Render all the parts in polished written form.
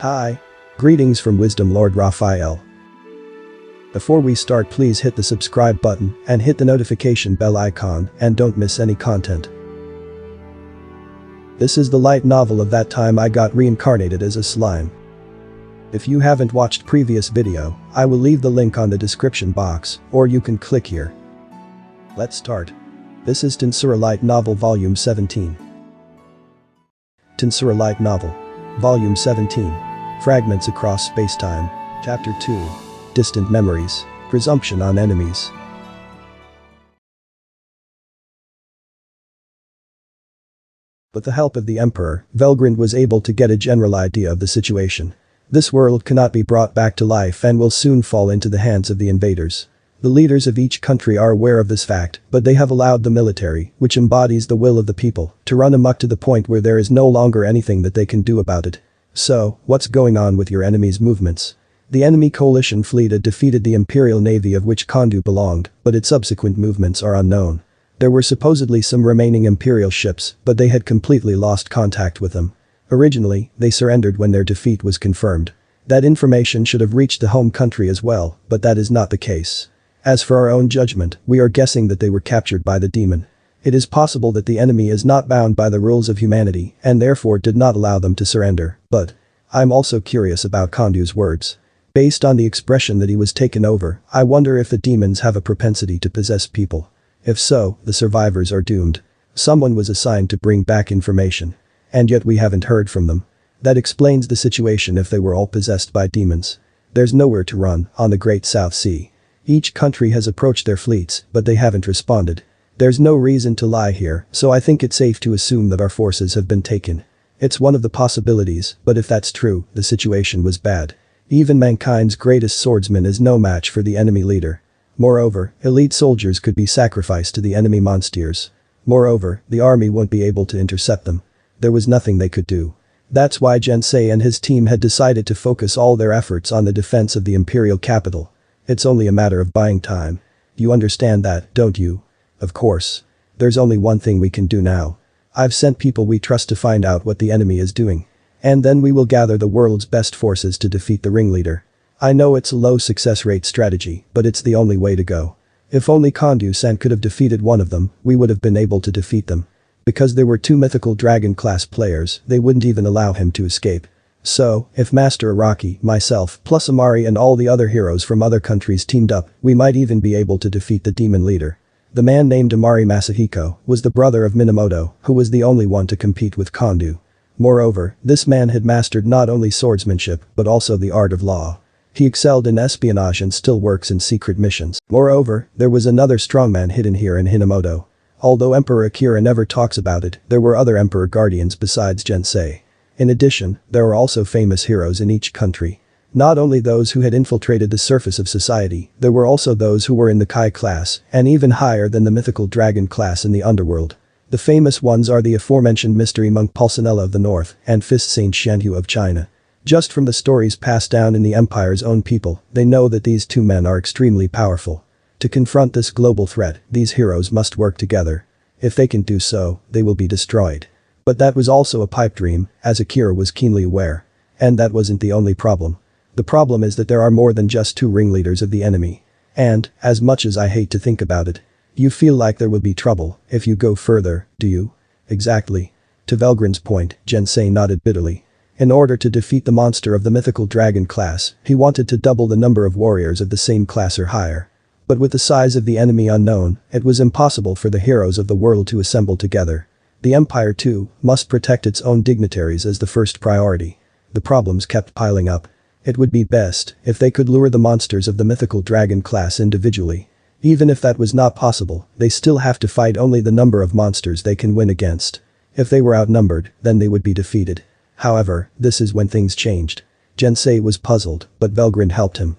Hi. Greetings from Wisdom Lord Raphael. Before we start, please hit the subscribe button and hit the notification bell icon and don't miss any content. This is the light novel of that time I got reincarnated as a slime. If you haven't watched previous video, I will leave the link on the description box, or you can click here. Let's start. This is Tensura Light Novel Volume 17. Tensura Light Novel. Volume 17. Fragments Across Spacetime. Chapter 2. Distant Memories. Presumption on Enemies. With the help of the Emperor, Velgrind was able to get a general idea of the situation. This world cannot be brought back to life and will soon fall into the hands of the invaders. The leaders of each country are aware of this fact, but they have allowed the military, which embodies the will of the people, to run amok to the point where there is no longer anything that they can do about it. So, what's going on with your enemy's movements? The enemy coalition fleet had defeated the Imperial Navy of which Kondu belonged, but its subsequent movements are unknown. There were supposedly some remaining Imperial ships, but they had completely lost contact with them. Originally, they surrendered when their defeat was confirmed. That information should have reached the home country as well, but that is not the case. As for our own judgment, we are guessing that they were captured by the demon. It is possible that the enemy is not bound by the rules of humanity and therefore did not allow them to surrender, but I'm also curious about Kondu's words. Based on the expression that he was taken over, I wonder if the demons have a propensity to possess people. If so, the survivors are doomed. Someone was assigned to bring back information. And yet we haven't heard from them. That explains the situation if they were all possessed by demons. There's nowhere to run on the Great South Sea. Each country has approached their fleets, but they haven't responded. There's no reason to lie here, so I think it's safe to assume that our forces have been taken. It's one of the possibilities, but if that's true, the situation was bad. Even mankind's greatest swordsman is no match for the enemy leader. Moreover, elite soldiers could be sacrificed to the enemy monsters. Moreover, the army won't be able to intercept them. There was nothing they could do. That's why Gensei and his team had decided to focus all their efforts on the defense of the imperial capital. It's only a matter of buying time. You understand that, don't you? Of course. There's only one thing we can do now. I've sent people we trust to find out what the enemy is doing. And then we will gather the world's best forces to defeat the ringleader. I know it's a low success rate strategy, but it's the only way to go. If only Kondu-san could have defeated one of them, we would have been able to defeat them. Because there were two mythical dragon-class players, they wouldn't even allow him to escape. So, if Master Araki, myself, plus Amari and all the other heroes from other countries teamed up, we might even be able to defeat the demon leader. The man named Amari Masahiko was the brother of Minamoto, who was the only one to compete with Kondu. Moreover, this man had mastered not only swordsmanship, but also the art of law. He excelled in espionage and still works in secret missions. Moreover, there was another strongman hidden here in Hinamoto. Although Emperor Akira never talks about it, there were other Emperor Guardians besides Gensei. In addition, there are also famous heroes in each country. Not only those who had infiltrated the surface of society, there were also those who were in the Kai class, and even higher than the mythical dragon class in the underworld. The famous ones are the aforementioned mystery monk Pulcinella of the north and Fist Saint Xianhu of China. Just from the stories passed down in the Empire's own people, they know that these two men are extremely powerful. To confront this global threat, these heroes must work together. If they can do so, they will be destroyed. But that was also a pipe dream, as Akira was keenly aware. And that wasn't the only problem. The problem is that there are more than just two ringleaders of the enemy. And, as much as I hate to think about it, you feel like there will be trouble if you go further, do you? Exactly. To Velgrind's point, Gensei nodded bitterly. In order to defeat the monster of the mythical dragon class, he wanted to double the number of warriors of the same class or higher. But with the size of the enemy unknown, it was impossible for the heroes of the world to assemble together. The Empire too must protect its own dignitaries as the first priority. The problems kept piling up. It would be best if they could lure the monsters of the mythical dragon class individually. Even if that was not possible, they still have to fight only the number of monsters they can win against. If they were outnumbered, then they would be defeated. However, this is when things changed. Gensei was puzzled, but Velgrind helped him.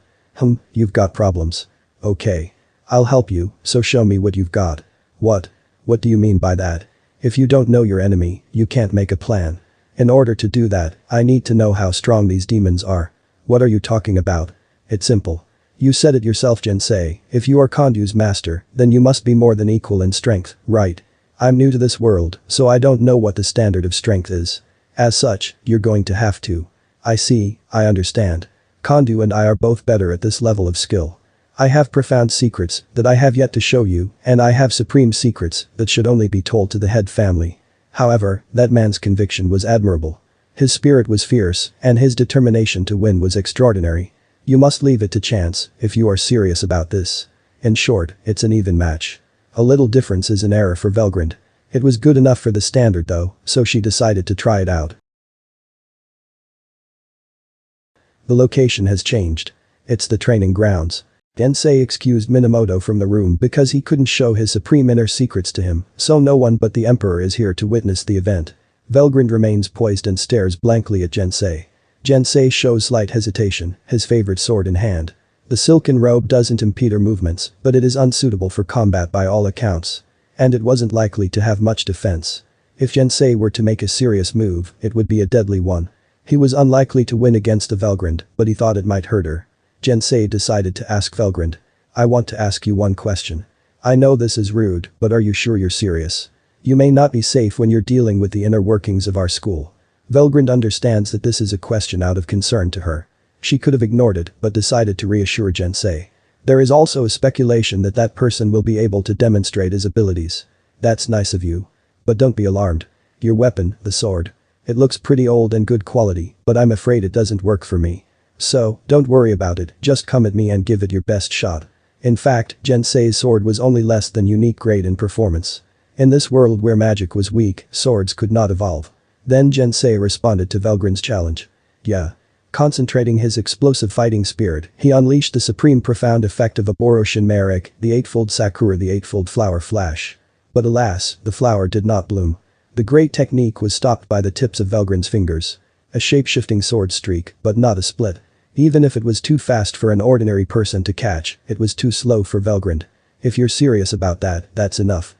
You've got problems. Okay. I'll help you, so show me what you've got. What? What do you mean by that? If you don't know your enemy, you can't make a plan. In order to do that, I need to know how strong these demons are. What are you talking about? It's simple. You said it yourself, Gensei, if you are Kondu's master, then you must be more than equal in strength, right? I'm new to this world, so I don't know what the standard of strength is. As such, you're going to have to. I see, I understand. Kondu and I are both better at this level of skill. I have profound secrets that I have yet to show you, and I have supreme secrets that should only be told to the head family. However, that man's conviction was admirable. His spirit was fierce, and his determination to win was extraordinary. You must leave it to chance if you are serious about this. In short, it's an even match. A little difference is an error for Velgrind. It was good enough for the standard though, so she decided to try it out. The location has changed. It's the training grounds. Densei excused Minamoto from the room because he couldn't show his supreme inner secrets to him, so no one but the Emperor is here to witness the event. Velgrind remains poised and stares blankly at Densei. Densei shows slight hesitation, his favorite sword in hand. The silken robe doesn't impede her movements, but it is unsuitable for combat by all accounts. And it wasn't likely to have much defense. If Densei were to make a serious move, it would be a deadly one. He was unlikely to win against a Velgrind, but he thought it might hurt her. Densei decided to ask Velgrind. I want to ask you one question. I know this is rude, but are you sure you're serious? You may not be safe when you're dealing with the inner workings of our school. Velgrind understands that this is a question out of concern to her. She could have ignored it, but decided to reassure Densei. There is also a speculation that that person will be able to demonstrate his abilities. That's nice of you. But don't be alarmed. Your weapon, the sword. It looks pretty old and good quality, but I'm afraid it doesn't work for me. So, don't worry about it, just come at me and give it your best shot. In fact, Densei's sword was only less than unique grade in performance. In this world where magic was weak, swords could not evolve. Then Densei responded to Velgrind's challenge. Yeah. Concentrating his explosive fighting spirit, he unleashed the supreme profound effect of a Boroshin Merek, the eightfold Sakura, the eightfold flower flash. But alas, the flower did not bloom. The great technique was stopped by the tips of Velgrind's fingers. A shape-shifting sword streak, but not a split. Even if it was too fast for an ordinary person to catch, it was too slow for Velgrind. If you're serious about that, that's enough.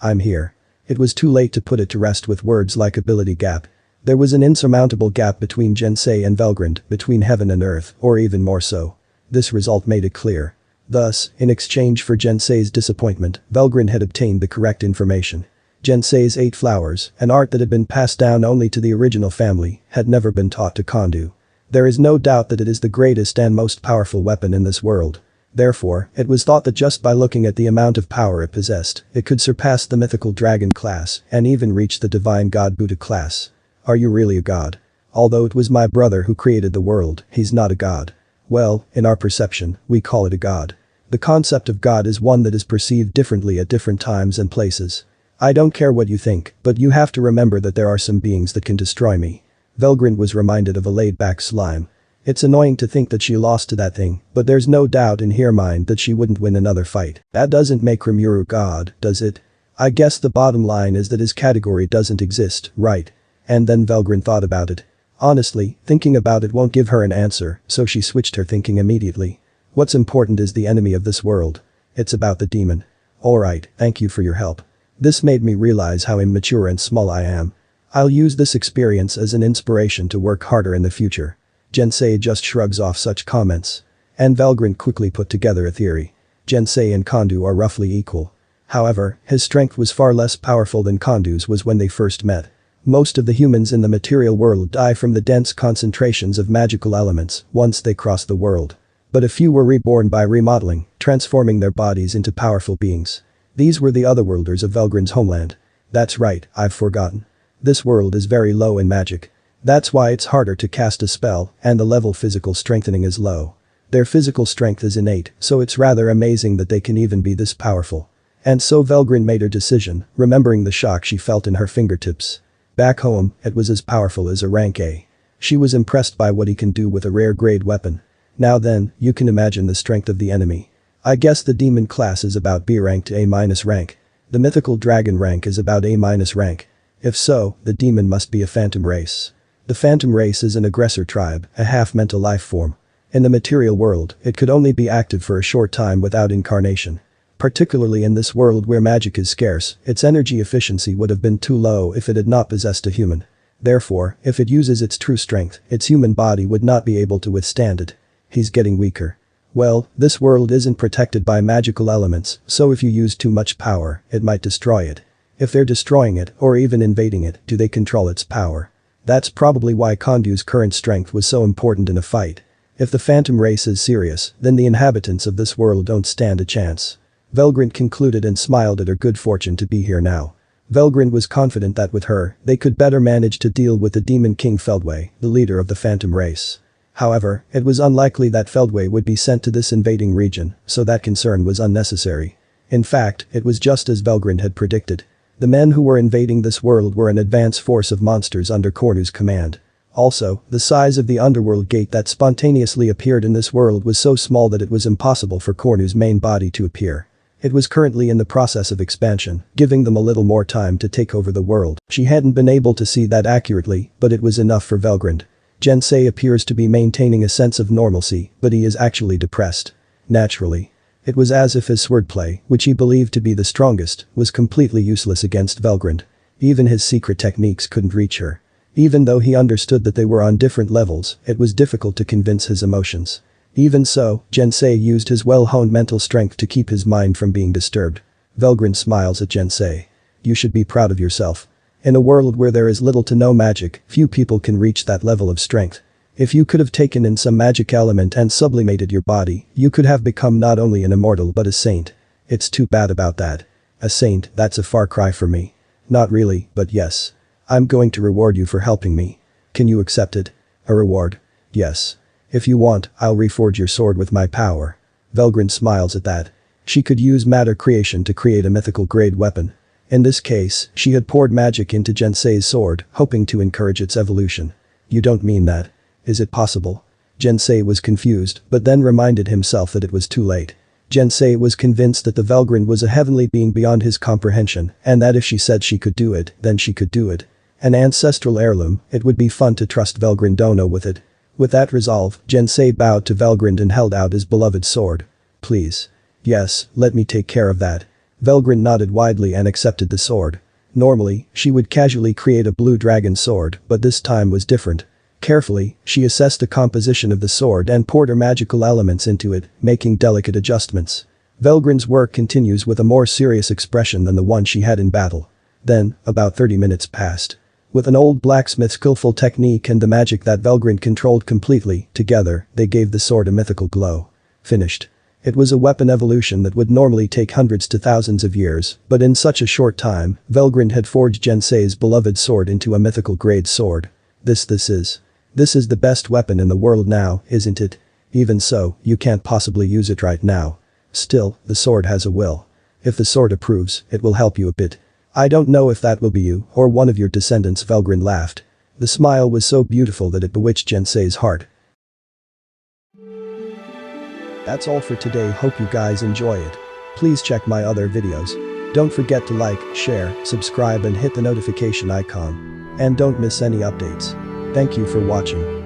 I'm here. It was too late to put it to rest with words like ability gap. There was an insurmountable gap between Densei and Velgrind, between heaven and earth, or even more so. This result made it clear. Thus, in exchange for Densei's disappointment, Velgrind had obtained the correct information. Densei's 8 flowers, an art that had been passed down only to the original family, had never been taught to Kondu. There is no doubt that it is the greatest and most powerful weapon in this world. Therefore, it was thought that just by looking at the amount of power it possessed, it could surpass the mythical dragon class and even reach the divine god Buddha class. Are you really a god? Although it was my brother who created the world, he's not a god. Well, in our perception, we call it a god. The concept of God is one that is perceived differently at different times and places. I don't care what you think, but you have to remember that there are some beings that can destroy me. Velgrind was reminded of a laid-back slime. It's annoying to think that she lost to that thing, but there's no doubt in her mind that she wouldn't win another fight. That doesn't make Rimuru God, does it? I guess the bottom line is that his category doesn't exist, right? And then Velgrind thought about it. Honestly, thinking about it won't give her an answer, so she switched her thinking immediately. What's important is the enemy of this world. It's about the demon. Alright, thank you for your help. This made me realize how immature and small I am. I'll use this experience as an inspiration to work harder in the future. Densei just shrugs off such comments. And Velgrind quickly put together a theory. Densei and Kondu are roughly equal. However, his strength was far less powerful than Kondu's was when they first met. Most of the humans in the material world die from the dense concentrations of magical elements once they cross the world. But a few were reborn by remodeling, transforming their bodies into powerful beings. These were the otherworlders of Velgrind's homeland. That's right, I've forgotten. This world is very low in magic. That's why it's harder to cast a spell, and the level physical strengthening is low. Their physical strength is innate, so it's rather amazing that they can even be this powerful. And so Velgrind made her decision, remembering the shock she felt in her fingertips. Back home, it was as powerful as a rank A. She was impressed by what he can do with a rare grade weapon. Now then, you can imagine the strength of the enemy. I guess the demon class is about B rank to A- rank. The mythical dragon rank is about A- rank. If so, the demon must be a phantom race. The phantom race is an aggressor tribe, a half-mental life form. In the material world, it could only be active for a short time without incarnation. Particularly in this world where magic is scarce, its energy efficiency would have been too low if it had not possessed a human. Therefore, if it uses its true strength, its human body would not be able to withstand it. He's getting weaker. Well, this world isn't protected by magical elements, so if you use too much power, it might destroy it. If they're destroying it, or even invading it, do they control its power? That's probably why Kondu's current strength was so important in a fight. If the phantom race is serious, then the inhabitants of this world don't stand a chance. Velgrind concluded and smiled at her good fortune to be here now. Velgrind was confident that with her, they could better manage to deal with the Demon King Feldway, the leader of the phantom race. However, it was unlikely that Feldway would be sent to this invading region, so that concern was unnecessary. In fact, it was just as Velgrind had predicted. The men who were invading this world were an advance force of monsters under Kornu's command. Also, the size of the underworld gate that spontaneously appeared in this world was so small that it was impossible for Kornu's main body to appear. It was currently in the process of expansion, giving them a little more time to take over the world. She hadn't been able to see that accurately, but it was enough for Velgrind. Jensei appears to be maintaining a sense of normalcy, but he is actually depressed. Naturally. It was as if his swordplay, which he believed to be the strongest, was completely useless against Velgrind. Even his secret techniques couldn't reach her. Even though he understood that they were on different levels, it was difficult to convince his emotions. Even so, Jensei used his well-honed mental strength to keep his mind from being disturbed. Velgrind smiles at Jensei. You should be proud of yourself. In a world where there is little to no magic, few people can reach that level of strength. If you could have taken in some magic element and sublimated your body, you could have become not only an immortal but a saint. It's too bad about that. A saint, that's a far cry for me. Not really, but yes. I'm going to reward you for helping me. Can you accept it? A reward? Yes. If you want, I'll reforge your sword with my power. Velgrind smiles at that. She could use matter creation to create a mythical grade weapon. In this case, she had poured magic into Jensei's sword, hoping to encourage its evolution. You don't mean that. Is it possible? Jensei was confused, but then reminded himself that it was too late. Jensei was convinced that the Velgrind was a heavenly being beyond his comprehension, and that if she said she could do it, then she could do it. An ancestral heirloom, it would be fun to trust Velgrind Dono with it. With that resolve, Jensei bowed to Velgrind and held out his beloved sword. Please. Yes, let me take care of that. Velgrind nodded widely and accepted the sword. Normally, she would casually create a blue dragon sword, but this time was different. Carefully, she assessed the composition of the sword and poured her magical elements into it, making delicate adjustments. Velgrind's work continues with a more serious expression than the one she had in battle. Then, about 30 minutes passed. With an old blacksmith's skillful technique and the magic that Velgrind controlled completely, together, they gave the sword a mythical glow. Finished. It was a weapon evolution that would normally take hundreds to thousands of years, but in such a short time, Velgrind had forged Jensei's beloved sword into a mythical grade sword. This is the best weapon in the world now, isn't it? Even so, you can't possibly use it right now. Still, the sword has a will. If the sword approves, it will help you a bit. I don't know if that will be you or one of your descendants. Velgrind laughed. The smile was so beautiful that it bewitched Jensei's heart. That's all for today, hope you guys enjoy it. Please check my other videos. Don't forget to like, share, subscribe and hit the notification icon. And don't miss any updates. Thank you for watching.